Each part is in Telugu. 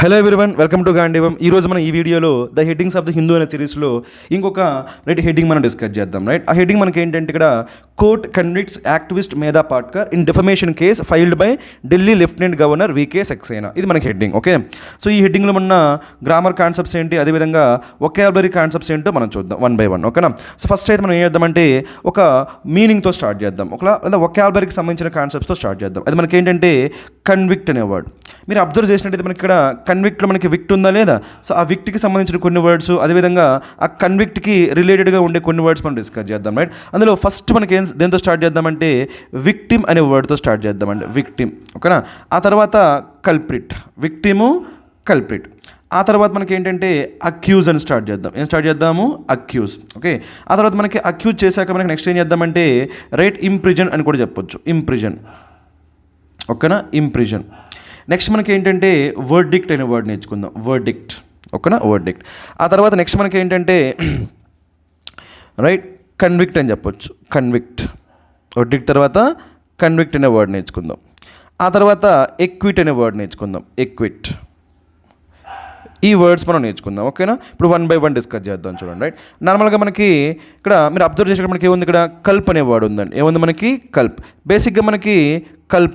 హలో ఎవ్రీవన్, వెల్కమ్ టు గాంధీవం. ఈరోజు మనం ఈ వీడియోలో the headings of the Hindu అనే సిరీస్లో ఇంకొక హెడ్డింగ్ మనం డిస్కస్ చేద్దాం. ఆ హెడ్డింగ్ మనకి ఏంటంటే ఇక్కడ court convicts activist Medha Patkar in defamation case filed by Delhi lieutenant governor V K Saxena. ఇది మనకి హెడ్డింగ్. ఓకే, సో ఈ హెడ్డింగ్లో ఉన్న గ్రామర్ కాన్సెప్ట్స్ ఏంటి, అదేవిధంగా వొకాబులరీ కాన్సెప్ట్స్ ఏంటో మనం చూద్దాం వన్ బై వన్. ఓకేనా, సో ఫస్ట్ అయితే మనం ఏం చేద్దామంటే ఒక మీనింగ్తో స్టార్ట్ చేద్దాం, లేదా వొకాబులరీకి సంబంధించిన కాన్సెప్ట్స్తో స్టార్ట్ చేద్దాం. అది మనకి ఏంటంటే కన్విక్ట్ అనే వర్డ్. మీరు అబ్జర్వ్ చేసినట్టయితే మనకి ఇక్కడ కన్విక్ట్లో మనకి విక్ట్ ఉందా లేదా, సో ఆ విక్ట్కి సంబంధించిన కొన్ని వర్డ్స్, అదేవిధంగా ఆ కన్విక్ట్కి రిలేటెడ్గా ఉండే కొన్ని వర్డ్స్ మనం డిస్కస్ చేద్దాం. రైట్, అందులో ఫస్ట్ మనకి దేంతో స్టార్ట్ చేద్దామంటే విక్టిమ్ అనే వర్డ్తో స్టార్ట్ చేద్దామండి. విక్టిమ్. ఓకేనా, ఆ తర్వాత కల్ప్రిట్. Victim, culprit. ఆ తర్వాత మనకి ఏంటంటే అక్యూజ్ అని స్టార్ట్ చేద్దాం. ఏం స్టార్ట్ చేద్దాము? అక్యూజ్. ఓకే, ఆ తర్వాత మనకి అక్యూజ్ చేశాక మనకి నెక్స్ట్ ఏం చేద్దామంటే రైట్ ఇంప్రిజన్ అని కూడా చెప్పొచ్చు. ఇంప్రిజన్. ఓకేనా, ఇంప్రిజన్. నెక్స్ట్ మనకి ఏంటంటే వర్డిక్ట్ అనే వర్డ్ నేర్చుకుందాం. వర్డిక్ట్. ఓకేనా, వర్డిక్ట్. ఆ తర్వాత నెక్స్ట్ మనకి ఏంటంటే రైట్ కన్విక్ట్ అని చెప్పొచ్చు. కన్విక్ట్. వర్డిక్ట్ తర్వాత కన్విక్ట్ అనే వర్డ్ నేర్చుకుందాం. ఆ తర్వాత ఎక్విట్ అనే వర్డ్ నేర్చుకుందాం. ఎక్విట్. ఈ వర్డ్స్ మనం నేర్చుకుందాం. ఓకేనా, ఇప్పుడు వన్ బై వన్ డిస్కస్ చేద్దాం. చూడండి. రైట్, నార్మల్గా మనకి ఇక్కడ మీరు అబ్జర్వ్ చేసినప్పుడు మనకి ఏముంది, ఇక్కడ కల్ప్ అనే వర్డ్ ఉందండి. ఏముంది మనకి? కల్ప్. బేసిక్గా మనకి కల్ప్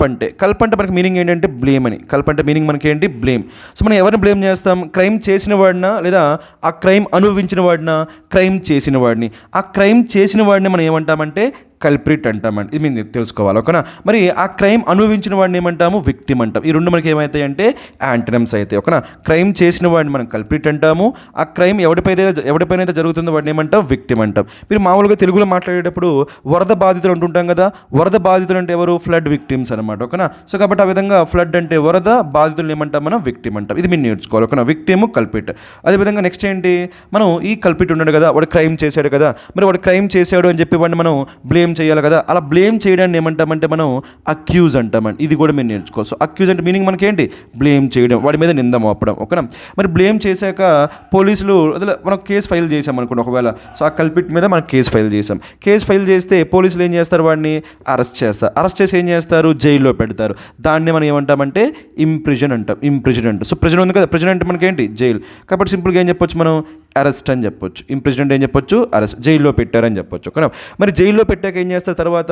అంటే మనకి మీనింగ్ ఏంటంటే బ్లేమ్ అని. కల్ప్ అంటే మీనింగ్ మనకి ఏంటి? బ్లేమ్. సో మనం ఎవరిని బ్లేమ్ చేస్తాం? క్రైమ్ చేసిన వాడినా, లేదా ఆ క్రైమ్ అనుభవించిన వాడినా, క్రైమ్ చేసిన వాడిని. ఆ క్రైమ్ చేసిన వాడిని మనం ఏమంటామంటే కల్ప్రిట్ అంటామండి. ఇది మీరు తెలుసుకోవాలి. ఓకేనా, మరి ఆ క్రైమ్ అనుభవించిన వాడిని ఏమంటాము? విక్టిమ్ అంటాం. ఈ రెండు మనకి ఏమవుతాయి అంటే యాంటనమ్స్ అవుతాయి. ఓకేనా, క్రైమ్ చేసిన వాడిని మనం కల్ప్రిట్ అంటాము. ఆ క్రైమ్ ఎవరిపైన జరుగుతుందో వాడిని ఏమంటాం? విక్టిమ్ అంటాం. మీరు మామూలుగా తెలుగులో మాట్లాడేటప్పుడు వరద బాధితులు అంటుంటాం కదా. వరద బాధితులు అంటే ఎవరు? ఫ్లడ్ విక్టిమ్స్ అనమాట. ఓకేనా, సో కాబట్టి ఆ విధంగా ఫ్లడ్ అంటే వరద, బాధితులు ఏమంటాం మనం? విక్టిమ్ అంటాం. ఇది మీరు నేర్చుకోవాలి. ఓకేనా, విక్టిమ్, కల్పిట్. అదేవిధంగా నెక్స్ట్ ఏంటి, మనం ఈ కల్పిట్ ఉన్నాడు కదా, వాడు క్రైమ్ చేశాడు కదా, మరి వాడు క్రైమ్ చేశాడు అని చెప్పి వాడిని మనం బ్లేమ్ చేయాలి కదా. అలా బ్లేమ్ చేయడాన్ని ఏమంటామంటే మనం అక్యూజ్ అంటామండి. ఇది కూడా మీరు నేర్చుకోవాలి. సో అక్యూజ్ అంటే మీనింగ్ మనకి ఏంటి? బ్లేమ్ చేయడం, వాడి మీద నింద మోపడం. ఓకేనా, మరి బ్లేమ్ చేశాక పోలీసులు మనం కేసు ఫైల్ చేసాం అనుకోండి ఒకవేళ. సో ఆ కల్పిట్ మీద మనం కేసు ఫైల్ చేసాం. కేసు ఫైల్ చేస్తే పోలీసులు ఏం చేస్తారు? వాడిని అరెస్ట్ చేస్తారు. అరెస్ట్ చేసి ఏం చేస్తారు? జైల్లో పెడతారు. దాన్ని మనం ఏమంటామంటే ఇంప్రిజన్ అంటాం. ఇంప్రిజన్ అంటాం. సో ప్రిజన్ ఉంది కదా, ప్రిజన్ అంటే మనకేంటి? జైలు. కాబట్టి సింపుల్గా ఏం చెప్పొచ్చు మనం? అరెస్ట్ అని చెప్పొచ్చు. ఇంప్రిజన్ ఏం చెప్పొచ్చు? అరెస్ట్. జైల్లో పెట్టారని చెప్పొచ్చు. ఓకేనా, మరి జైల్లో పెట్టాక ఏం చేస్తారు? తర్వాత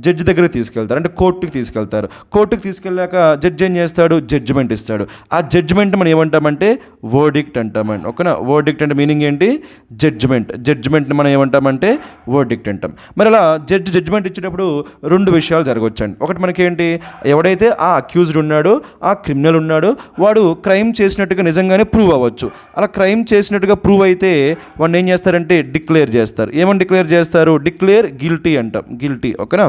జడ్జి దగ్గరికి తీసుకెళ్తారు, అంటే కోర్టుకి తీసుకెళ్తారు. కోర్టుకి తీసుకెళ్ళాక జడ్జి ఏం చేస్తాడు? జడ్జిమెంట్ ఇస్తాడు. ఆ జడ్జిమెంట్ మనం ఏమంటామంటే వర్డిక్ట్ అంటామండి. ఓకేనా, వర్డిక్ట్ అంటే మీనింగ్ ఏంటి? జడ్జిమెంట్. జడ్జిమెంట్ని మనం ఏమంటామంటే వర్డిక్ట్ అంటాం. మరి అలా జడ్జిమెంట్ ఇచ్చేటప్పుడు రెండు విషయాలు జరగవచ్చండి. ఒకటి మనకి ఏంటి, ఎవడైతే ఆ అక్యూజ్డ్ ఉన్నాడో, ఆ క్రిమినల్ ఉన్నాడో, వాడు క్రైమ్ చేసినట్టుగా నిజంగానే ప్రూవ్ అవ్వచ్చు. అలా క్రైమ్ చేసినట్టుగా ప్రూవ్ అయితే వాడిని ఏం చేస్తారంటే డిక్లేర్ చేస్తారు. ఏమని డిక్లేర్ చేస్తారు? డిక్లేర్ గిల్టీ అంటాం. గిల్టీ. ఓకేనా,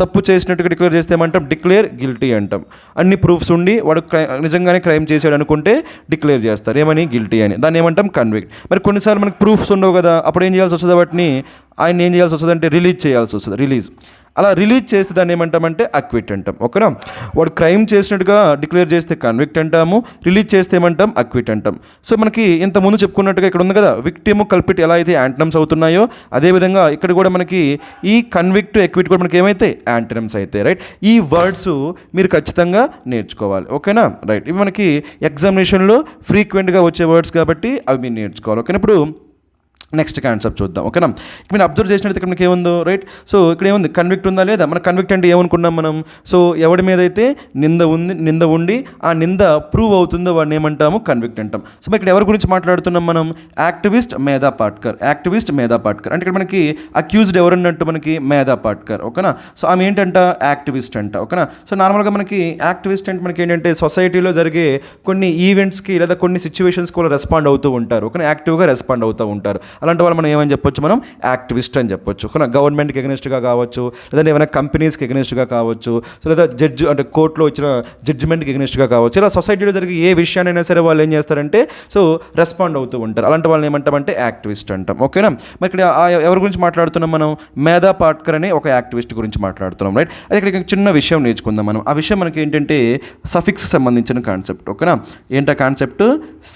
తప్పు చేసినట్టుగా డిక్లేర్ చేస్తే ఏమంటాం? డిక్లేర్ గిల్టీ అంటాం. అన్ని ప్రూఫ్స్ ఉండి వాడు నిజంగానే క్రైమ్ చేశాడు అనుకుంటే డిక్లేర్ చేస్తారు. ఏమని? గిల్టీ అని. దాన్ని ఏమంటాం? కన్విక్ట్. మరి కొన్నిసార్లు మనకు ప్రూఫ్స్ ఉండవు కదా, అప్పుడు ఏం చేయాల్సి వస్తుంది? వాటిని ఆయన ఏం చేయాల్సి వస్తుంది అంటే రిలీజ్ చేయాల్సి వస్తుంది. రిలీజ్. అలా రిలీజ్ చేస్తే దాన్ని ఏమంటామంటే అక్విట్ అంటాం. ఓకేనా, వాడు క్రైమ్ చేసినట్టుగా డిక్లేర్ చేస్తే కన్విక్ట్ అంటాము, రిలీజ్ చేస్తే ఏమంటాం? అక్విట్ అంటాం. సో మనకి ఇంత ముందు చెప్పుకున్నట్టుగా ఇక్కడ ఉంది కదా, విక్టిమ్, కల్పిట్ ఎలా అయితే యాంటనమ్స్ అవుతున్నాయో, అదేవిధంగా ఇక్కడ కూడా మనకి ఈ కన్విక్ట్, ఎక్విట్ కూడా మనకి ఏమైతే యాంటనమ్స్ అయితే. రైట్, ఈ వర్డ్స్ మీరు ఖచ్చితంగా నేర్చుకోవాలి. ఓకేనా, రైట్. ఇవి మనకి ఎగ్జామినేషన్లో ఫ్రీక్వెంట్గా వచ్చే వర్డ్స్ కాబట్టి అవి మీరు నేర్చుకోవాలి. ఓకేనా, ఇప్పుడు నెక్స్ట్ కాన్సెప్ట్ చూద్దాం. ఓకేనా, మీరు అబ్జర్వ్ చేసినట్టు ఇక్కడ మనకి ఏముందో? రైట్, సో ఇక్కడ ఏముంది? కన్విక్ట్ ఉందా లేదా? మన కన్విక్ట్ అంటే ఏమనుకున్నాం మనం? సో ఎవడి మీద అయితే నింద ఉండి ఆ నింద ప్రూవ్ అవుతుందో వాడిని ఏమంటాము? కన్విక్ట్ అంటాం. సో ఇక్కడ ఎవరి గురించి మాట్లాడుతున్నాం మనం? యాక్టివిస్ట్ మేధా పాట్కర్. యాక్టివిస్ట్ మేధా పాట్కర్ అంటే ఇక్కడ మనకి అక్యూజ్డ్ ఎవరున్నట్టు? మనకి మేధా పాట్కర్. ఓకేనా, సో ఆమె ఏంటంట? యాక్టివిస్ట్ అంట. ఓకేనా, సో నార్మల్గా మనకి యాక్టివిస్ట్ అంటే మనకి ఏంటంటే సొసైటీలో జరిగే కొన్ని ఈవెంట్స్కి లేదా కొన్ని సిచ్యువేషన్స్కి కూడా రెస్పాండ్ అవుతూ ఉంటారు. ఓకేనా, యాక్టివ్గా రెస్పాండ్ అవుతూ ఉంటారు. అలాంటి వాళ్ళు మనం ఏమని చెప్పొచ్చు? మనం యాక్టివిస్ట్ అని చెప్పొచ్చు. గవర్నమెంట్కి ఎగనెస్ట్గా కావచ్చు, లేదా ఏమైనా కంపెనీస్కి ఎగనెస్ట్గా కావచ్చు, సో లేదా జడ్జి అంటే కోర్టులో వచ్చిన జడ్జిమెంట్కి ఎగనెస్ట్గా కావచ్చు. ఇలా సొసైటీలో జరిగే ఏ విషయాన్నైనా సరే వాళ్ళు ఏం చేస్తారంటే సో రెస్పాండ్ అవుతూ ఉంటారు. అలాంటి వాళ్ళని ఏమంటామంటే యాక్టివిస్ట్ అంటాం. ఓకేనా, మరి ఇక్కడ ఎవరి గురించి మాట్లాడుతున్నాం మనం? మేధా పాట్కర్ అనే ఒక యాక్టివిస్ట్ గురించి మాట్లాడుతున్నాం. రైట్, అది ఇక్కడ చిన్న విషయం నేర్చుకుందాం మనం. ఆ విషయం మనకి ఏంటంటే సఫిక్స్ సంబంధించిన కాన్సెప్ట్. ఓకేనా, ఏంటా కాన్సెప్ట్?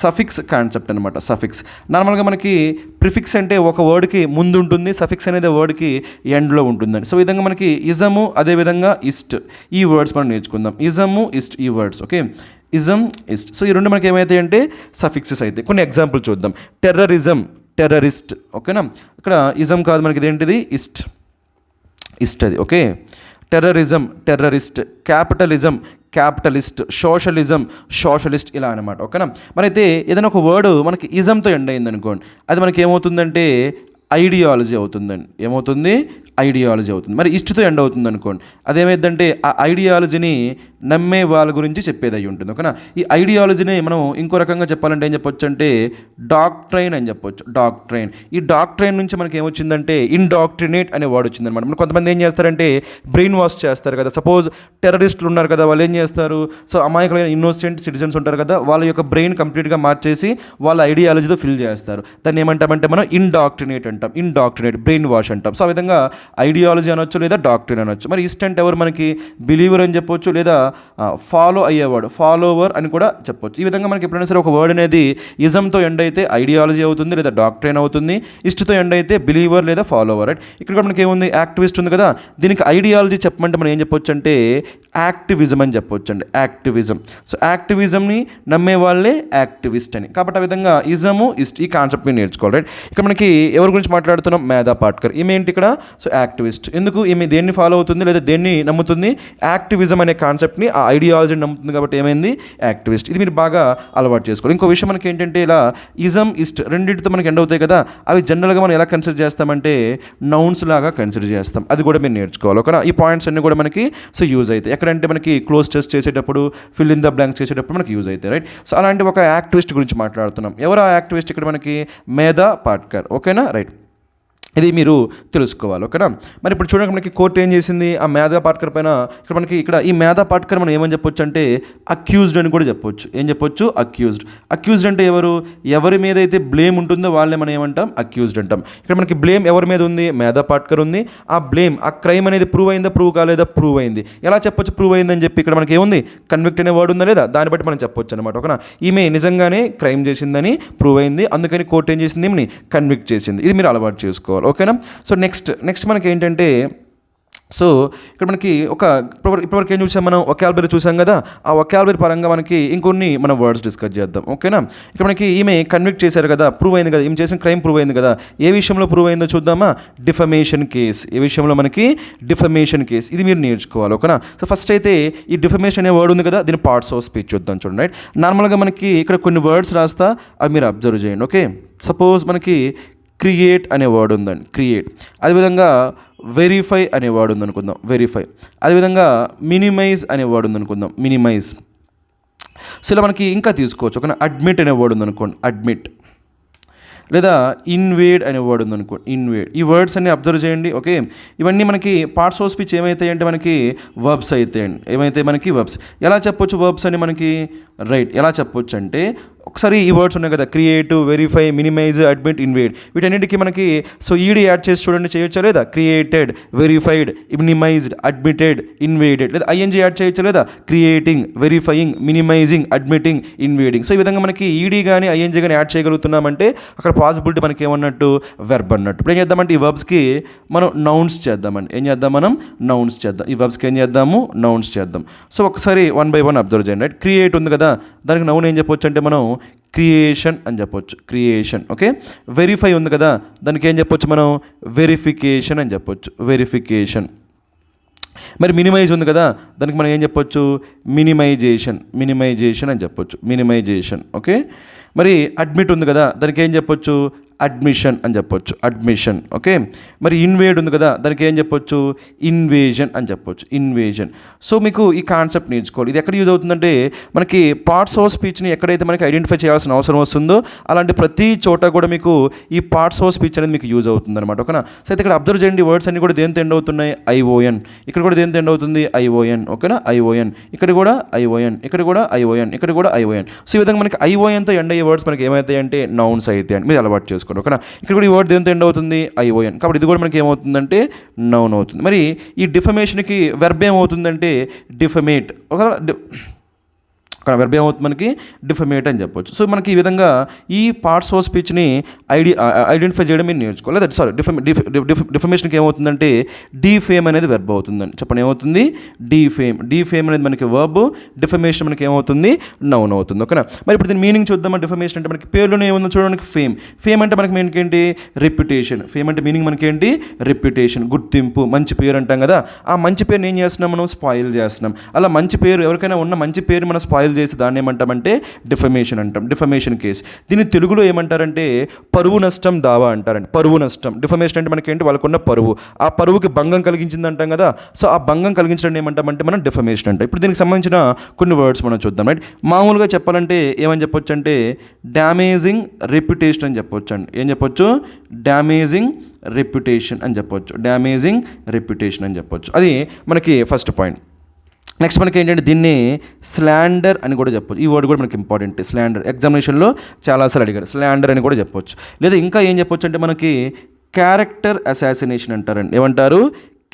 సఫిక్స్ కాన్సెప్ట్ అనమాట. సఫిక్స్ నార్మల్గా మనకి ప్రిఫిక్స్ అంటే ఒక వర్డ్కి ముందు ఉంటుంది, సఫిక్స్ అనేది వర్డ్కి ఎండ్లో ఉంటుందండి. సో ఈ విధంగా మనకి ఇజము అదేవిధంగా ఇస్ట్ ఈ వర్డ్స్ మనం నేర్చుకుందాం. ఇజము ఇస్ట్ ఈ వర్డ్స్. ఓకే, ఇజం ఇస్ట్. సో ఈ రెండు మనకి ఏమవుతాయి అంటే సఫిక్సెస్ అయితే. కొన్ని ఎగ్జాంపుల్ చూద్దాం. Terrorism, terrorist. ఓకేనా, ఇక్కడ ఇజం కాదు మనకి ఇదేంటిది ఇస్ట్, ఇస్ట్ అది. Okay, terrorism terrorist, capitalism capitalist, socialism socialist, ఇలా అనమాట. ఓకేనా, మరి అయితే ఏదైనా ఒక వర్డ్ మనకి ఇజంతో ఎండ్ అయింది అనుకోండి, అది మనకి ఏమవుతుందంటే ఐడియాలజీ అవుతుందండి. ఏమవుతుంది? ఐడియాలజీ అవుతుంది. మరి ఇష్టతో ఎండ్ అవుతుంది అనుకోండి, అదేమైందంటే ఆ ఐడియాలజీని నమ్మే వాళ్ళ గురించి చెప్పేది అయి ఉంటుంది. ఓకేనా, ఈ ఐడియాలజీని మనం ఇంకో రకంగా చెప్పాలంటే ఏం చెప్పొచ్చు అంటే డాక్ట్రైన్ అని చెప్పొచ్చు. డాక్ట్రైన్. ఈ డాక్ట్రైన్ నుంచి మనకి ఏమొచ్చిందంటే ఇండాక్ట్రినేట్ అనే వర్డ్ వచ్చిందనమాట. మనం కొంతమంది ఏం చేస్తారంటే బ్రెయిన్ వాష్ చేస్తారు కదా. సపోజ్ టెర్రరిస్టులు ఉన్నారు కదా, వాళ్ళు ఏం చేస్తారు, సో అమాయకులైన ఇన్నోసెంట్ సిటిజన్స్ ఉంటారు కదా, వాళ్ళ యొక్క బ్రెయిన్ కంప్లీట్గా మార్చేసి వాళ్ళ ఐడియాలజీతో ఫిల్ చేస్తారు. దాన్ని ఏమంటామంటే మనం ఇండాక్ట్రినేట్ అంటాం. ఇండాక్ట్రినేట్, బ్రెయిన్ వాష్ అంటాం. సో ఆ విధంగా ఐడియాలజీ అనొచ్చు లేదా డాక్ట్రిన్ అనొచ్చు. మరి ఇస్టెంట్ ఎవరు మనకి బిలీవర్ అని చెప్పొచ్చు, లేదా ఫాలో అయ్యేవాడు ఫాలోవర్ అని కూడా చెప్పొచ్చు. ఈ విధంగా మనకి ఎప్పుడైనా సరే ఒక వర్డ్ అనేది ఇజంతో ఎండ్ అయితే ఐడియాలజీ అవుతుంది లేదా డాక్ట్రైన్ అవుతుంది, ఇస్ట్తో ఎండ్ అయితే బిలీవర్ లేదా ఫాలోవర్. రైట్, ఇక్కడ కూడా మనకి ఏముంది యాక్టివిస్ట్ ఉంది కదా, దీనికి ఐడియాలజీ చెప్పమంటే మనం ఏం చెప్పొచ్చు అంటే యాక్టివిజం అని చెప్పొచ్చు అండి. యాక్టివిజం. సో యాక్టివిజంని నమ్మే వాళ్ళే యాక్టివిస్ట్ అని. కాబట్టి ఆ విధంగా ఇజము ఇస్ట్ ఈ కాన్సెప్ట్ని నేర్చుకోవాలి. రైట్, ఇక్కడ మనకి ఎవరి గురించి మాట్లాడుతున్నాం? మేధా పాట్కర్. ఈమె ఏంటి ఇక్కడ? So activist. ఎందుకు? ఈమె దేన్ని ఫాలో అవుతుంది లేదా దేన్ని నమ్ముతుంది? యాక్టివిజం అనే కాన్సెప్ట్ని, ఆ ఐడియాలజీని నమ్ముతుంది కాబట్టి ఏమైంది? యాక్టివిస్ట్. ఇది మీరు బాగా అలవాటు చేసుకోవాలి. ఇంకో విషయం మనకి ఏంటంటే ఇలా ఇజం ఇస్ట్ రెండింటితో మనకి ఎండ్ అవుతాయి కదా, అవి జనరల్గా మనం ఎలా కన్సిడర్ చేస్తామంటే నౌన్స్ లాగా కన్సిడర్ చేస్తాం. అది కూడా మీరు నేర్చుకోవాలి. ఓకేనా, ఈ పాయింట్స్ అన్నీ కూడా మనకి సో యూజ్ అవుతాయి. ఎక్కడంటే మనకి క్లోజ్ టెస్ట్ చేసేటప్పుడు, ఫిల్ ఇన్ ద బ్లాంక్స్ చేసేటప్పుడు మనకి యూజ్ అవుతాయి. రైట్, సో అలాంటి ఒక యాక్టివిస్ట్ గురించి మాట్లాడుతున్నాం. ఎవరు ఆ యాక్టివిస్ట్? ఇక్కడ మనకి మేధా పాట్కర్. ఓకేనా, రైట్, ఇది మీరు తెలుసుకోవాలి. ఓకేనా, మరి ఇప్పుడు చూడండి మనకి కోర్టు ఏం చేసింది ఆ మేధా పాట్కర్ పైన. ఇక్కడ ఈ మేధా పాట్కర్ మనం ఏమని చెప్పొచ్చు అంటే అక్యూజ్డ్ అని కూడా చెప్పొచ్చు. ఏం చెప్పొచ్చు? అక్యూజ్డ్. అక్యూజ్డ్ అంటే ఎవరి మీద అయితే బ్లేమ్ ఉంటుందో వాళ్ళే మనం ఏమంటాం? అక్యూజ్డ్ అంటాం. ఇక్కడ మనకి బ్లేమ్ ఎవరి మీద ఉంది? మేధా పాట్కర్ ఉంది. ఆ బ్లేమ్, ఆ క్రైమ్ అనేది ప్రూవ్ అయిందా, ప్రూవ్ కాలేదా? ప్రూవ్ అయింది. ఎలా చెప్పొచ్చు ప్రూవ్ అయిందని చెప్పి? ఇక్కడ మనకి ఏముంది? కన్విక్ట్ అనే వర్డ్ ఉందా లేదా, దాన్ని బట్టి మనం చెప్పొచ్చు అనమాట. ఓకేనా, ఈమె నిజంగానే క్రైమ్ చేసిందని ప్రూవ్ అయింది, అందుకని కోర్టు ఏం చేసింది? ఈమెని కన్విక్ట్ చేసింది. ఇది మీరు అలవాటు చేసుకోవాలి. ఓకేనా, సో నెక్స్ట్ మనకి ఏంటంటే సో ఇక్కడ మనకి ఇప్పటివరకు ఏం చూసాం మనం? వొకాబులరీ చూసాం కదా. ఆ వొకాబులరీ పరంగా మనకి ఇంకొన్ని మనం వర్డ్స్ డిస్కస్ చేద్దాం. ఓకేనా, ఇక్కడ మనకి ఈమె కన్విక్ట్ చేశారు కదా, ప్రూవ్ అయింది కదా, ఈమె చేసిన క్రైమ్ ప్రూవ్ అయింది కదా. ఏ విషయంలో ప్రూవ్ అయిందో చూద్దామా? Defamation case. ఏ విషయంలో మనకి? Defamation case. ఇది మీరు నేర్చుకోవాలి. ఓకేనా, సో ఫస్ట్ అయితే ఈ డిఫమేషన్ అనే వర్డ్ ఉంది కదా, దీని పార్ట్స్ ఆఫ్ స్పీచ్ చూద్దాం. చూడండి, రైట్, నార్మల్గా మనకి ఇక్కడ కొన్ని వర్డ్స్ రాస్తా, అవి మీరు అబ్జర్వ్ చేయండి. ఓకే, సపోజ్ మనకి క్రియేట్ అనే వర్డ్ ఉందండి, క్రియేట్. అదేవిధంగా వెరిఫై అనే వర్డ్ ఉందనుకుందాం, వెరిఫై. అదేవిధంగా మినిమైజ్ అనే వర్డ్ ఉందనుకుందాం, మినిమైజ్. సో ఇలా మనకి ఇంకా తీసుకోవచ్చు. ఓకేనా, అడ్మిట్ అనే వర్డ్ ఉందనుకోండి, అడ్మిట్. లేదా ఇన్వేడ్ అనే వర్డ్ ఉందనుకోండి, ఇన్వేడ్. ఈ వర్డ్స్ అన్ని అబ్జర్వ్ చేయండి. ఓకే, ఇవన్నీ మనకి పార్ట్స్ ఆఫ్ స్పీచ్ ఏమవుతాయి అంటే మనకి వర్బ్స్ అవుతాయండి. ఏమైతే మనకి వర్బ్స్. ఎలా చెప్పొచ్చు వర్బ్స్ అని మనకి? రైట్, ఎలా చెప్పొచ్చు అంటే ఒకసారి ఈ వర్డ్స్ ఉన్నాయి కదా, create, verify, minimise, admit, invade. వీటన్నిటికీ మనకి సో ఈడీ యాడ్ చేసి చూడండి, చేయొచ్చా లేదా? Created, verified, minimised, admitted, invaded. లేదా ఐఎన్జీ యాడ్ చేయొచ్చా లేదా? Creating, verifying, minimising, admitting, invading. So ఈ విధంగా మనకి ఈడీ కానీ ఐఎన్జీ కానీ యాడ్ చేయగలుగుతున్నామంటే అక్కడ పాసిబిలిటీ మనకి ఏమన్నట్టు? వెర్బ్ అన్నట్టు. ఇప్పుడు ఏం చేద్దామంటే ఈ వర్బ్స్కి మనం నౌన్స్ చేద్దామండి. ఏం చేద్దాం? మనం నౌన్స్ చేద్దాం. ఈ వర్బ్స్కి ఏం చేద్దాము? నౌన్స్ చేద్దాం. సో ఒకసారి 1 by 1 అబ్జర్వ్ చేయండి. రైట్, క్రియేట్ ఉంది కదా, దానికి నౌన్ ఏం చెప్పొచ్చు అంటే మనం క్రియేషన్ అని చెప్పొచ్చు, క్రియేషన్. ఓకే, వెరిఫై ఉంది కదా, దానికి ఏం చెప్పొచ్చు మనం? వెరిఫికేషన్ అని చెప్పొచ్చు, వెరిఫికేషన్. మరి మినిమైజ్ ఉంది కదా, దానికి మనం ఏం చెప్పొచ్చు? మినిమైజేషన్, మినిమైజేషన్ అని చెప్పొచ్చు, మినిమైజేషన్. ఓకే, మరి అడ్మిట్ ఉంది కదా, దానికి ఏం చెప్పొచ్చు? అడ్మిషన్ అని చెప్పొచ్చు, అడ్మిషన్. ఓకే, మరి ఇన్వేడ్ ఉంది కదా, దానికి ఏం చెప్పొచ్చు? ఇన్వేజన్ అని చెప్పొచ్చు, ఇన్వేజన్. సో మీకు ఈ కాన్సెప్ట్ నేర్చుకోవాలి. ఇది ఎక్కడ యూజ్ అవుతుందంటే మనకి పార్ట్స్ ఆఫ్ స్పీచ్ని ఎక్కడైతే మనకి ఐడెంటిఫై చేయాల్సిన అవసరం వస్తుందో అలాంటి ప్రతి చోట కూడా మీకు ఈ పార్ట్స్ ఆఫ్ స్పీచ్ అనేది మీకు యూజ్ అవుతుంది అనమాట. ఓకేనా, సో అయితే ఇక్కడ అబ్జర్వ్ చేయండి, వర్డ్స్ అన్ని కూడా దేంతో ఎండ్ అవుతున్నాయి? ఐఓఎన్. ఇక్కడ కూడా దేంతో ఎండ్ అవుతుంది? ఐఓఎన్. ఓకేనా, ఐఓఎన్. ఇక్కడ కూడా ఐఓఎన్, ఇక్కడ కూడా ఐఓఎన్, ఇక్కడ కూడా ఐఓఎన్. సో ఈ విధంగా మనకి ఐఓఎన్తో ఎండ్ అయ్యే వర్డ్స్ మనకి ఏమవుతాయి అంటే నౌన్స్ అయితే అని మీరు అలవాటు చేసుకోండి. ఓకేనా, ఇక్కడ కూడా ఈ వర్డ్ దేంతో ఎండ్ అవుతుంది? ఐఓఎన్. కాబట్టి ఇది కూడా మనకి ఏమవుతుందంటే నౌన్ అవుతుంది. మరి ఈ డిఫమేషన్కి వెర్బ్ ఏమవుతుందంటే డిఫమేట్. వెర్బ్ ఏమవుతుంది మనకి డిఫమేట్ అని చెప్పొచ్చు. సో మనకి ఈ విధంగా ఈ పార్ట్స్ ఆఫ్ స్పీచ్ని ఐడెంటిఫై చేయడం మీరు నేర్చుకోవాలి. లేదా సారీ డిఫమేషన్కి ఏమవుతుందంటే డీఫేమ్ అనేది వెర్బ్ అవుతుందండి. చెప్పండి ఏమవుతుంది? డీఫేమ్ అనేది మనకి వర్బ్, డిఫమేషన్ మనకి ఏమవుతుంది? నౌన్ అవుతుంది. ఓకేనా. మరి ఇప్పుడు దీని మీనింగ్ చూద్దాం. డిఫమేషన్ అంటే మనకి పేరులోనే ఏముందో చూడడానికి ఫేమ్ అంటే మనకి మీనింగ్ ఏంటి? రెప్యుటేషన్. ఫేమ్ అంటే మీనింగ్ మనకి ఏంటి? రెప్యుటేషన్, గుర్తింపు, మంచి పేరు అంటాం కదా. ఆ మంచి పేరుని ఏం చేస్తున్నాం మనం? స్పాయిల్ చేస్తున్నాం. అలా మంచి పేరు ఎవరికైనా ఉన్న మంచి పేరు మనం స్పాయిల్ చేసి దాన్ని ఏమంటామంటే డిఫమేషన్ అంటాం. Defamation case. దీన్ని తెలుగులో ఏమంటారంటే పరువు నష్టం దావా అంటారండి. పరువు నష్టం. డిఫమేషన్ అంటే మనకేంటి? వాళ్ళకున్న పరువు, ఆ పరువుకి భంగం కలిగించింది అంటాం కదా. సో ఆ భంగం కలిగించడం ఏమంటామంటే మనం డిఫమేషన్ అంటాం. ఇప్పుడు దీనికి సంబంధించిన కొన్ని వర్డ్స్ మనం చూద్దాం. రైట్. మామూలుగా చెప్పాలంటే ఏమని చెప్పొచ్చు అంటే డ్యామేజింగ్ రెప్యుటేషన్ అని చెప్పొచ్చు అండి. ఏం చెప్పొచ్చు? డ్యామేజింగ్ రెప్యుటేషన్ అని చెప్పొచ్చు. డ్యామేజింగ్ రెప్యుటేషన్ అని చెప్పొచ్చు. అది మనకి ఫస్ట్ పాయింట్. నెక్స్ట్ మనకి ఏంటంటే దీన్ని స్లాండర్ అని కూడా చెప్పొచ్చు. ఈ వర్డ్ కూడా మనకి ఇంపార్టెంట్. స్లాండర్ ఎగ్జామినేషన్లో చాలాసార్లు అడిగారు. స్లాండర్ అని కూడా చెప్పొచ్చు. లేదా ఇంకా ఏం చెప్పొచ్చు అంటే మనకి క్యారెక్టర్ అసాసినేషన్ అంటారండి. ఏమంటారు?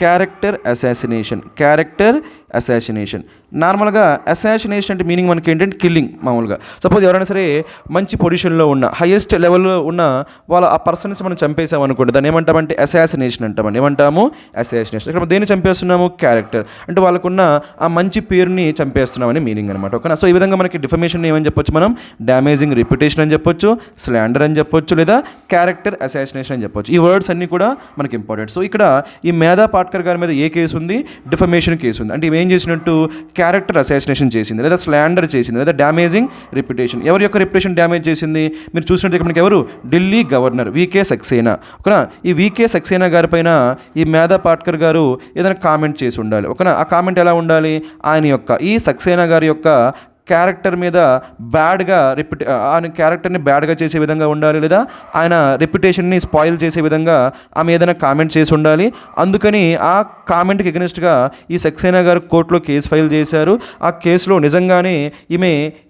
Character assassination. నార్మల్గా అసాసినేషన్ అంటే మీనింగ్ మనకి ఏంటంటే కిల్లింగ్. మామూలుగా సపోజ్ ఎవరైనా సరే మంచి పొజిషన్లో ఉన్న, హైయెస్ట్ లెవెల్లో ఉన్న వాళ్ళ ఆ పర్సన్స్ మనం చంపేసాం అనుకోండి, దాన్ని ఏమంటామంటే అసాసినేషన్ అంటామండి. ఏమంటాము? అసాసినేషన్. ఇక్కడ దేన్ని చంపేస్తున్నాము? క్యారెక్టర్. అంటే వాళ్ళకున్న ఆ మంచి పేరుని చంపేస్తున్నామని మీనింగ్ అనమాట. ఓకేనా. సో ఈ విధంగా మనకి డిఫమేషన్ ఏమని చెప్పొచ్చు మనం? డ్యామేజింగ్ రెప్యుటేషన్ అని చెప్పొచ్చు, స్లాండర్ అని చెప్పొచ్చు, లేదా క్యారెక్టర్ అసాసినేషన్ అని చెప్పొచ్చు. ఈ వర్డ్స్ అన్నీ కూడా మనకి ఇంపార్టెంట్. సో ఇక్కడ ఈ మేధా పాట్కర్ గారి మీద ఏ కేసు ఉంది? డిఫమేషన్ కేసు ఉంది. అంటే ఏం చేసినట్టు? క్యారెక్టర్ అసాసినేషన్ చేసింది, లేదా స్లాండర్ చేసింది, లేదా డ్యామేజింగ్ రెప్యుటేషన్. ఎవరి యొక్క రెప్యుటేషన్ డ్యామేజ్ చేసింది? మీరు చూసినట్టు మనకి ఎవరు? Delhi governor V K Saxena. ఓకేనా. ఈ వికే సక్సేనా గారి పైన ఈ మేధా పాట్కర్ గారు ఏదైనా కామెంట్ చేసి ఉండాలి. ఓకేనా. ఆ కామెంట్ ఎలా ఉండాలి? ఆయన యొక్క ఈ సక్సేనా గారి యొక్క క్యారెక్టర్ మీద బ్యాడ్గా ఆయన క్యారెక్టర్ని బ్యాడ్గా చేసే విధంగా ఉండాలి, లేదా ఆయన రెప్యుటేషన్ని స్పాయిల్ చేసే విధంగా ఆమె ఏదైనా కామెంట్ చేసి ఉండాలి. అందుకని ఆ కామెంట్కి ఎగనెస్ట్గా ఈ సక్సేనా గారు కోర్టులో కేసు ఫైల్ చేశారు. ఆ కేసులో నిజంగానే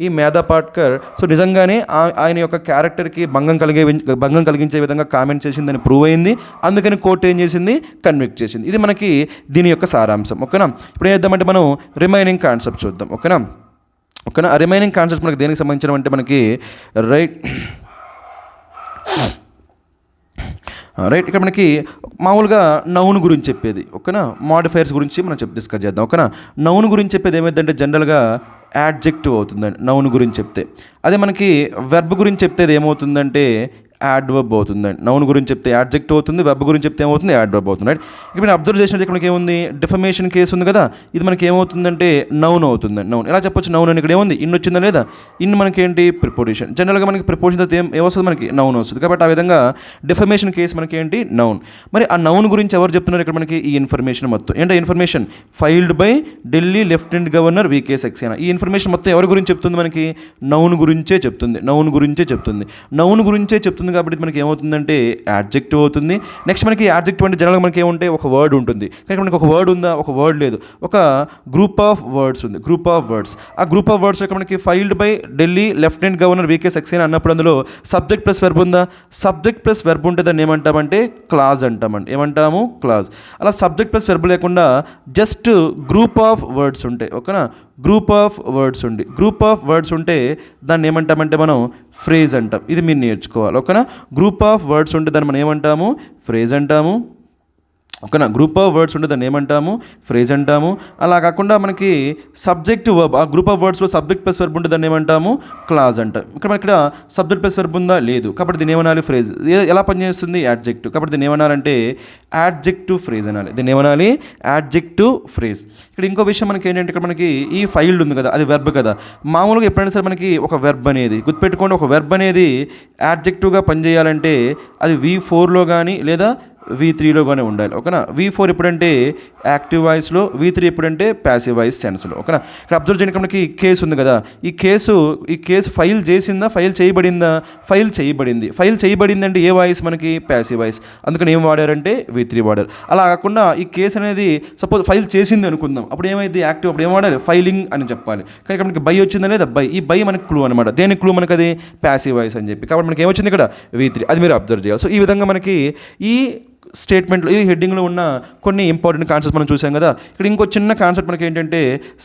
ఈ మేధా పాట్కర్ నిజంగానే ఆయన యొక్క క్యారెక్టర్కి భంగం కలిగించే విధంగా కామెంట్ చేసిందని ప్రూవ్ అయింది. అందుకని కోర్టు ఏం చేసింది? కన్విక్ట్ చేసింది. ఇది మనకి దీని యొక్క సారాంశం. ఓకేనా. ఇప్పుడు ఏం చేద్దామంటే మనం రిమైనింగ్ కాన్సెప్ట్ చూద్దాం. ఓకేనా. ఆ రిమైనింగ్ కాన్సెప్ట్స్ మనకి దేనికి సంబంధించిన అంటే మనకి రైట్ ఇక్కడ మనకి మామూలుగా నౌన్ గురించి చెప్పేది. ఓకేనా. మోడిఫైర్స్ గురించి మనం డిస్కస్ చేద్దాం. ఓకేనా. నౌన్ గురించి చెప్పేది ఏమైందంటే జనరల్గా యాడ్జెక్టివ్ అవుతుందండి నౌన్ గురించి చెప్తే. అదే మనకి వెర్బ్ గురించి చెప్తే ఏమవుతుందంటే యాడ్వర్బ్ అవుతుందండి. నౌన్ గురించి చెప్తే యాడ్జెక్టివ్ అవుతుంది, వెర్బ్ గురించి చెప్తే ఏమవుతుంది? యాడ్వర్బ్ అవుతుంది. రైట్. ఇక్కడ మీరు అబ్జర్వ్ చేసినట్టు ఇక్కడ మనకి ఏముంది? డిఫమేషన్ కేసు ఉంది కదా. ఇది మనకి ఏమవుతుందంటే నౌన్ అవుతుందండి. నౌన్ ఎలా చెప్పొచ్చు? నౌన్ అని ఇక్కడ ఏముంది? ఇన్ వచ్చిందా లేదా? ఇన్ మనకి ఏంటి? ప్రిపోజిషన్. జనరల్గా మనకి ప్రిపోజిషన్ తర్వాత ఏమొస్తుంది? మనకి నౌన్ వస్తుంది. కాబట్టి ఆ విధంగా డిఫమేషన్ కేసు మనకి ఏంటి? నౌన్. మరి ఆ నౌన్ గురించి ఎవరు చెప్తున్నారు ఇక్కడ మనకి? ఈ ఇన్ఫర్మేషన్ మొత్తం ఏంటో information filed by Delhi lieutenant governor V K Saxena. ఈ ఇన్ఫర్మేషన్ మొత్తం ఎవరి గురించి చెప్తుంది? మనకి నౌన్ గురించే చెప్తుంది. నౌన్ గురించే చెప్తుంది కాబట్టి మనకి ఏమవుతుందంటే యాడ్జెక్టివ్ అవుతుంది. నెక్స్ట్ మనకి యాడ్జెక్టివ్ అంటే జనరల్గా మనకి ఏముంటే ఒక వర్డ్ ఉంటుంది. కానీ మనకి ఒక వర్డ్ ఉందా? ఒక వర్డ్ లేదు. ఒక గ్రూప్ ఆఫ్ వర్డ్స్ ఉంది. ఆ గ్రూప్ ఆఫ్ వర్డ్స్ ఇక్కడ మనకి filed by Delhi lieutenant governor V K Saxena అన్నప్పుడు అందులో సబ్జెక్ట్ ప్లస్ వెర్బ్ ఉందా? సబ్జెక్ట్ ప్లస్ వెర్బ్ ఉంటే దాన్ని ఏమంటామంటే క్లాజ్ అంటామండి. ఏమంటాము? క్లాజ్. అలా సబ్జెక్ట్ ప్లస్ వెర్బ్ లేకుండా జస్ట్ గ్రూప్ ఆఫ్ వర్డ్స్ ఉంటాయి. ఓకేనా. గ్రూప్ ఆఫ్ వర్డ్స్ ఉంటే దాన్ని ఏమంటామంటే మనం ఫ్రేజ్ అంటాం. ఇది మీరు నేర్చుకోవాలి. ఓకేనా. గ్రూప్ ఆఫ్ వర్డ్స్ ఉంటే దాన్ని మనం ఏమంటాము? ఫ్రేజ్ అంటాము. ఓకేనా. గ్రూప్ ఆఫ్ వర్డ్స్ ఉంటే దాన్ని ఏమంటాము? ఫ్రేజ్ అంటాము. అలా కాకుండా మనకి సబ్జెక్ట్ వర్బ్, ఆ గ్రూప్ ఆఫ్ వర్డ్స్లో సబ్జెక్ట్ ప్లస్ వెర్బ్ ఉంటే దాన్ని ఏమంటాము? క్లాజ్ అంటాం. ఇక్కడ సబ్జెక్ట్ ప్లస్ వెర్బ్ ఉందా? లేదు. కాబట్టి దీన్ని ఏమనాలి? ఫ్రేజ్. ఎలా పనిచేస్తుంది? యాడ్జెక్టివ్. కాబట్టి దీన్ని ఏమనాలంటే యాడ్జెక్టివ్ ఫ్రేజ్ అనాలి. దీన్ని ఏమనాలి? Adjective phrase. ఇక్కడ ఇంకో విషయం మనకి ఏంటంటే ఇక్కడ మనకి ఈ ఫైల్డ్ ఉంది కదా, అది వెర్బ్ కదా. మామూలుగా ఎప్పుడైనా సరే మనకి ఒక వెర్బ్ అనేది గుర్తుపెట్టుకోండి, ఒక వెర్బ్ అనేది యాడ్జెక్టివ్గా పనిచేయాలంటే అది V4లో కానీ లేదా V3లో కానీ ఉండాలి. ఓకేనా. V4 ఎప్పుడంటే యాక్టివ్ వాయిస్లో, V3 ఎప్పుడంటే ప్యాసివ్ వాయిస్ సెన్స్లో. ఓకేనా. ఇక్కడ అబ్జర్వ్ చేయడానికి మనకి కేసు ఉంది కదా. ఈ కేసు ఫైల్ చేసిందా? ఫైల్ చేయబడిందా? ఫైల్ చేయబడింది అంటే ఏ వాయిస్? మనకి ప్యాసివ్ వాయిస్. అందుకని ఏం వాడారంటే V3 వాడారు. అలా కాకుండా ఈ కేసు అనేది సపోజ్ ఫైల్ చేసింది అనుకుందాం, అప్పుడు ఏమైంది? యాక్టివ్. అప్పుడు ఏం వాడాలి? ఫైలింగ్ అని చెప్పాలి. కానీ ఇక్కడ మనకి బై వచ్చిందా లేదా? బై. ఈ బై మనకి క్లూ అనమాట. దేని క్లూ? మనకి అది ప్యాసివ్ వాయిస్ అని చెప్పి. కాబట్టి మనకి ఏమొచ్చింది ఇక్కడ? V3. అది మీరు అబ్జర్వ్ చేయాలి. సో ఈ విధంగా మనకి ఈ స్టేట్మెంట్లో ఈ హెడ్డింగ్లో ఉన్న కొన్ని ఇంపార్టెంట్ కాన్సెప్ట్స్ మనం చూసాం కదా. ఇక్కడ ఇంకో చిన్న కాన్సెప్ట్ మనకి ఏంటంటే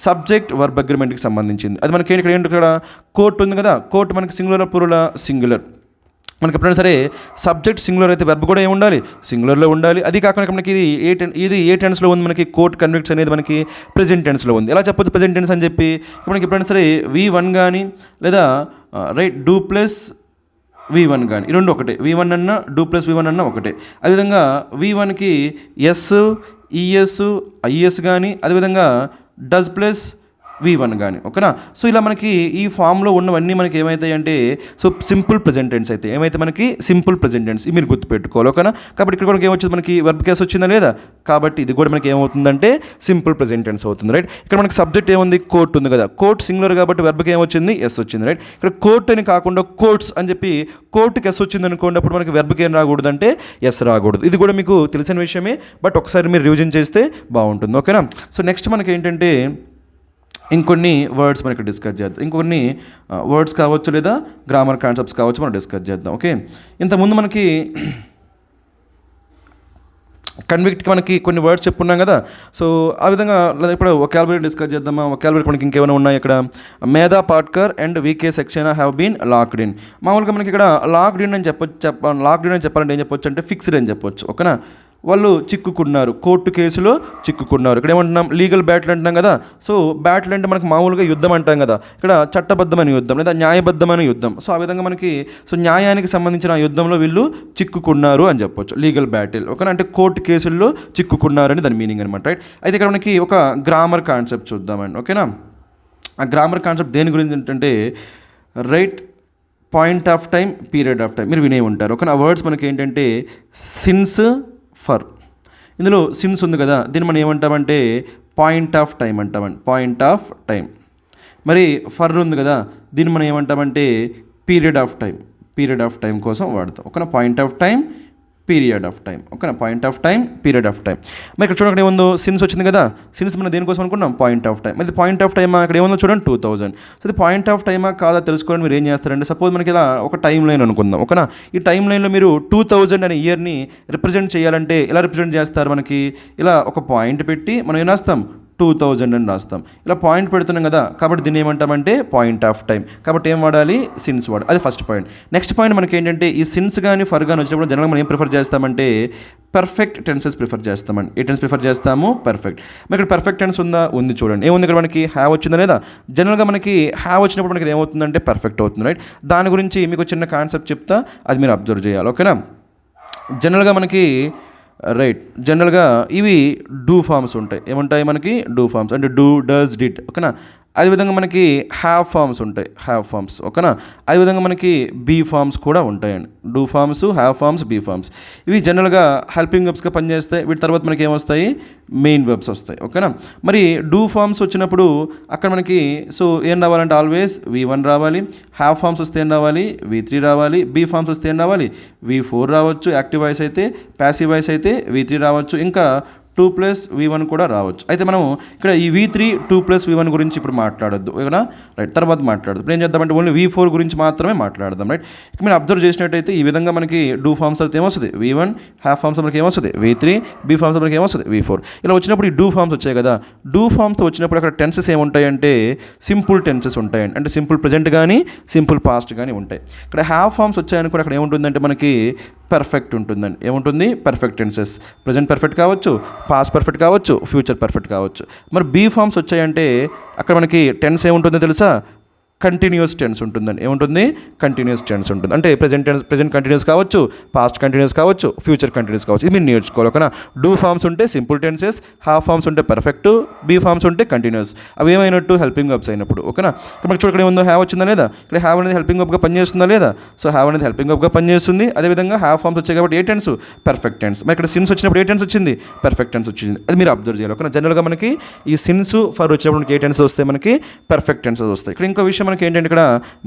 సబ్జెక్ట్ వర్బ్ అగ్రిమెంట్కి సంబంధించింది. అది మనకి ఇక్కడ ఏంటి, ఇక్కడ కోర్ట్ ఉంది కదా, కోర్ట్ మనకి సింగులర్ ప్లూరల్ సింగులర్. మనకి ఎప్పుడైనా సరే సబ్జెక్ట్ సింగులర్ అయితే వెర్బ్ కూడా ఏముండాలి, సింగులర్లో ఉండాలి. అది కాకుండా మనకి ఇది ఏ టెన్స్లో ఉంది, మనకి కోర్ట్ కన్విక్ట్స్ అనేది మనకి ప్రెజెంట్ టెన్స్లో ఉంది. ఎలా చెప్పొచ్చు ప్రెజెంట్ టెన్స్ అని చెప్పి, మనకి ఎప్పుడైనా సరే V1 కానీ లేదా రైట్ డూ ప్లస్ V1 కానీ ఈ రెండు ఒకటే, V1 అన్న డూ ప్లస్ V1 అన్న ఒకటే. అదేవిధంగా V1కి ఎస్, ఈఎస్, ఐఎస్ కానీ, అదేవిధంగా డస్ ప్లస్ V1 కానీ, ఓకేనా. సో ఇలా మనకి ఈ ఫామ్లో ఉన్నవన్నీ మనకి ఏమవుతాయి అంటే సో సింపుల్ ప్రెజెంట్ టెన్స్ అయితే ఏమైతే మనకి సింపుల్ ప్రెజెంట్ టెన్స్, మీరు గుర్తుపెట్టుకోవాలి, ఓకేనా. కాబట్టి ఇక్కడ కూడా ఏమొచ్చింది, మనకి వర్బ్ కేస్ వచ్చిందా లేదా, కాబట్టి ఇది కూడా మనకి ఏమవుతుందంటే సింపుల్ ప్రెజెంట్ టెన్స్ అవుతుంది, రైట్. ఇక్కడ మనకి సబ్జెక్ట్ ఏముంది, కోర్ట్ ఉంది కదా, కోర్ట్ సింగులర్ కాబట్టి వర్బ్కి ఏమొచ్చింది, ఎస్ వచ్చింది, రైట్. ఇక్కడ కోర్ట్ అని కాకుండా కోర్ట్స్ అని చెప్పి కోర్టుకి ఎస్ వచ్చింది అనుకోండి, అప్పుడు మనకి వెర్బ్కి ఏం రాకూడదు అంటే ఎస్ రాకూడదు. ఇది కూడా మీకు తెలిసిన విషయమే, బట్ ఒకసారి మీరు రివిజన్ చేస్తే బాగుంటుంది, ఓకేనా. సో నెక్స్ట్ మనకి ఏంటంటే ఇంకొన్ని వర్డ్స్ మనకి డిస్కస్ చేద్దాం, ఇంకొన్ని వర్డ్స్ కావచ్చు లేదా గ్రామర్ కాన్సెప్ట్స్ కావచ్చు మనం డిస్కస్ చేద్దాం, ఓకే. ఇంతకుముందు మనకి కన్విక్ట్కి మనకి కొన్ని వర్డ్స్ చెప్పున్నాం కదా. సో ఆ విధంగా లేదా ఇప్పుడు వొకాబులరీ డిస్కస్ చేద్దామా. వొకాబులరీ మనకి ఇంకేమైనా ఉన్నాయి ఇక్కడ. Medha Patkar and V K Saxena have been locked in. మామూలుగా మనకి ఇక్కడ లాక్డ్ ఇన్ అని లాక్డ్ ఇన్ అని చెప్పాలంటే ఏం చెప్పొచ్చు అంటే ఫిక్స్డ్ అని చెప్పొచ్చు, ఓకేనా. వాళ్ళు చిక్కుకున్నారు, కోర్టు కేసులో చిక్కుకున్నారు. ఇక్కడ ఏమంటున్నాం, లీగల్ బ్యాటిల్ అంటున్నాం కదా. సో బ్యాటిల్ అంటే మనకు మామూలుగా యుద్ధం అంటాం కదా, ఇక్కడ చట్టబద్ధమైన యుద్ధం లేదా న్యాయబద్ధమైన యుద్ధం. సో ఆ విధంగా మనకి సో న్యాయానికి సంబంధించిన యుద్ధంలో వీళ్ళు చిక్కుకున్నారు అని చెప్పొచ్చు, లీగల్ బ్యాటిల్, ఓకేనా. అంటే కోర్టు కేసుల్లో చిక్కుకున్నారని దాని మీనింగ్ అనమాట, రైట్. అయితే ఇక్కడ మనకి ఒక గ్రామర్ కాన్సెప్ట్ చూద్దామండి, ఓకేనా. ఆ గ్రామర్ కాన్సెప్ట్ దేని గురించి ఏంటంటే right point of time, period of time మీరు వినే ఉంటారు, ఓకేనా. ఆ వర్డ్స్ మనకి ఏంటంటే సిన్స్, ఫర్. ఇందులో సిన్స్ ఉంది కదా, దీన్ని మనం ఏమంటామంటే పాయింట్ ఆఫ్ టైం అంటామండి, పాయింట్ ఆఫ్ టైం. మరి ఫర్ ఉంది కదా, దీన్ని మనం ఏమంటామంటే period of time, period of time కోసం వాడతాం, ఓకేనా. Point of time, period of time, ఓకేనా. Point of time, period of time. మరి ఇక్కడ చూడండి ఏముందో, సిన్స్ వచ్చింది కదా, సిన్స్ మనం దేనికోసం అనుకున్నాం, పాయింట్ ఆఫ్ టైం. మరి పాయింట్ ఆఫ్ టైమా, ఇక్కడ ఏముందో చూడండి 2000. సో ఇది పాయింట్ ఆఫ్ టైమా కాదా తెలుసుకోవడానికి మీరు ఏం చేస్తారంటే, సపోజ్ మనకి ఇలా ఒక టైం లైన్ అనుకుందాం, ఓకేనా. ఈ టైం లైన్లో మీరు 2000 అనే ఇయర్ని రిప్రజెంట్ చేయాలంటే ఎలా రిప్రజెంట్ చేస్తారు, మనకి ఇలా ఒక పాయింట్ పెట్టి మనం ఏం రాస్తాం 2000 అని రాస్తాం. ఇలా పాయింట్ పెడుతున్నాం కదా, కాబట్టి దీన్ని ఏమంటామంటే పాయింట్ ఆఫ్ టైం. కాబట్టి ఏం వాడాలి, సిన్స్ వాడాలి. అది ఫస్ట్ పాయింట్. నెక్స్ట్ పాయింట్ మనకి ఏంటంటే ఈ సిన్స్ కానీ ఫర్ కానీ వచ్చినప్పుడు జనరల్గా మనం ఏం ప్రిఫర్ చేస్తామంటే పర్ఫెక్ట్ టెన్సెస్ ప్రిఫర్ చేస్తామండి. ఏ టెన్స్ ప్రిఫర్ చేస్తాము, పర్ఫెక్ట్. మరి ఇక్కడ పర్ఫెక్ట్ టెన్స్ ఉందా, ఉంది చూడండి. ఏముంది ఇక్కడ మనకి హ్యావ్ వచ్చిందా లేదా. జనరల్గా మనకి హ్యావ్ వచ్చినప్పుడు మనకి ఏమవుతుందంటే పర్ఫెక్ట్ అవుతుంది, రైట్. దాని గురించి మీకు చిన్న కాన్సెప్ట్ చెప్తా, అది మీరు అబ్జర్వ్ చేయాలి, ఓకేనా. జనరల్గా మనకి రైట్ జనరల్గా ఇవి డూ ఫార్మ్స్ ఉంటాయి. ఏముంటాయి మనకి, డూ ఫార్మ్స్ అంటే డూ, డస్, డిడ్, ఓకేనా. అదేవిధంగా మనకి హ్యావ్ ఫార్మ్స్ ఉంటాయి, హ్యావ్ ఫార్మ్స్, ఓకేనా. అదేవిధంగా మనకి బీ ఫార్మ్స్ కూడా ఉంటాయండి. Do forms, have forms, be forms. ఇవి జనరల్గా హెల్పింగ్ వెబ్స్గా పనిచేస్తాయి. వీటి తర్వాత మనకి ఏమొస్తాయి, మెయిన్ వెబ్స్ వస్తాయి, ఓకేనా. మరి డూ ఫార్మ్స్ వచ్చినప్పుడు అక్కడ మనకి సో ఏం రావాలంటే ఆల్వేస్ V1 రావాలి. హ్యావ్ ఫార్మ్స్ వస్తే ఏం రావాలి, V3 రావాలి. బీ ఫార్మ్స్ వస్తే ఏం రావాలి, V4 రావచ్చు. యాక్టివ్ వాయిస్ అయితే, ప్యాసివ్ వాయిస్ అయితే V3 రావచ్చు. ఇంకా 2+V1 కూడా రావచ్చు. అయితే మనం ఇక్కడ ఈ V3 2+V1 గురించి ఇప్పుడు మాట్లాడొద్దు, ఓకేనా, రైట్. తర్వాత మాట్లాడదు. ఇప్పుడు ఏం చేద్దామంటే ఓన్లీ V4 గురించి మాత్రమే మాట్లాడదాం, రైట్. ఇక్కడ మీరు అబ్జర్వ్ చేసినట్టయితే ఈ విధంగా మనకి డూ ఫార్మ్స్ అయితే ఏమొస్తుంది V1, హ్యావ్ ఫార్మ్స్ మనకి ఏమొస్తుంది V3, బీ ఫార్మ్స్ మనకి ఏమొస్తుంది V4. ఇలా వచ్చినప్పుడు ఈ డూ ఫార్మ్స్ వచ్చాయి కదా, డూ ఫార్మ్స్తో వచ్చినప్పుడు అక్కడ టెన్సెస్ ఏముంటాయంటే సింపుల్ టెన్సెస్ ఉంటాయండి. అంటే సింపుల్ ప్రెజెంట్ కానీ సింపుల్ పాస్ట్ కానీ ఉంటాయి. ఇక్కడ హ్యావ్ ఫార్మ్స్ వచ్చాయనుకో అక్కడ ఏముంటుందంటే మనకి పర్ఫెక్ట్ ఉంటుందండి. ఏముంటుంది, పర్ఫెక్ట్ టెన్సెస్. ప్రజెంట్ పర్ఫెక్ట్ కావచ్చు, పాస్ట్ పర్ఫెక్ట్ కావచ్చు, ఫ్యూచర్ పర్ఫెక్ట్ కావచ్చు. మరి బీ ఫార్మ్స్ వచ్చాయంటే అక్కడ మనకి టెన్స్ ఏముంటుందో తెలుసా, కంటిన్యూస్ టెన్స్ ఉంటుందండి. ఏముంటుంది, కంటిన్యూస్ టెన్స్ ఉంటుంది. అంటే ప్రెజెంట్ కంటిన్యూస్ కావచ్చు, పాస్ట్ కంటిన్యూస్ కావచ్చు, ఫ్యూచర్ కంటిన్యూస్ కావచ్చు. ఇది మీరు నేర్చుకోవాలి, ఓకేనా. డూ ఫార్మ్స్ ఉంటే సింపుల్ టెన్సెస్, హాఫ్ ఫార్మ్స్ ఉంటే పర్ఫెక్ట్, బీ ఫార్మ్స్ ఉంటే కంటిన్యూస్. అవి ఏమైనట్టు, హెల్పింగ్ వర్బ్స్ అయినప్పుడు, ఓకేనా. మనకి చూడ ఇక్కడ ఏముందో, హ్యావ్ వచ్చిందా లేదా, ఇక్కడ హ్యావ్ అనేది హెల్పింగ్ వర్బ్గా పనిచేస్తుందా లేదా. సో హ్యావ్ అనేది హెల్పింగ్ వర్బ్గా పనిచేస్తుంది. అదేవిధంగా హ్యావ్ ఫార్మ్స్ వచ్చాయి కాబట్టి ఏ టెన్స్, పర్ఫెక్ట్ టెన్స్. మరి ఇక్కడ సిన్స్ వచ్చినప్పుడు ఏ టెన్స్ వచ్చింది, పర్ఫెక్ట్ టెన్స్ వచ్చింది. అది మీరు అబ్జర్వ్ చేయాలి, ఓకేనా. జనరల్గా మనకి ఈ సిన్స్ ఫర్ వచ్చినప్పుడు మనకి ఏ టెన్స్ వస్తాయి, మనకి పర్ఫెక్ట్ టెన్సెస్ వస్తాయి. ఇక్కడ ఇంకో విషయం మనకి ఏంటంటే ఇక్కడ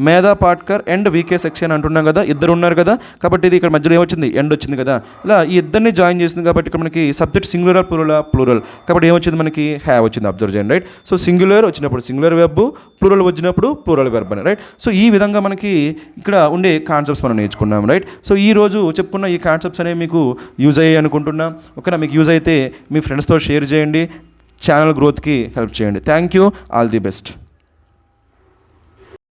Medha Patkar and VK section అంటున్నాం కదా, ఇద్దరు ఉన్నారు కదా, కాబట్టి ఇది ఇక్కడ మధ్యలో ఏమొచ్చింది, ఎండ్ వచ్చింది కదా. ఇలా ఈ ఇద్దరిని జాయిన్ చేసింది కాబట్టి ఇక్కడ మనకి సబ్జెక్ట్ సింగులర్ ప్లూరల్ కాబట్టి ఏమొచ్చింది మనకి హ్యావ్ వచ్చింది. అబ్జర్వ్ చేయండి, రైట్. సో సింగులర్ వచ్చినప్పుడు సింగులర్ వెర్బ్, ప్లూరల్ వచ్చినప్పుడు ప్లూరల్ వెర్బ్ అని, రైట్. సో ఈ విధంగా మనకి ఇక్కడ ఉండే కాన్సెప్ట్స్ మనం నేర్చుకున్నాం, రైట్. సో ఈ రోజు చెప్పుకున్న ఈ కాన్సెప్ట్స్ అనేవి మీకు యూజ్ అయ్యాయి అనుకుంటున్నాం. ఓకేనా, మీకు యూజ్ అయితే మీ ఫ్రెండ్స్తో షేర్ చేయండి, ఛానల్ గ్రోత్కి హెల్ప్ చేయండి. Thank you, all the best.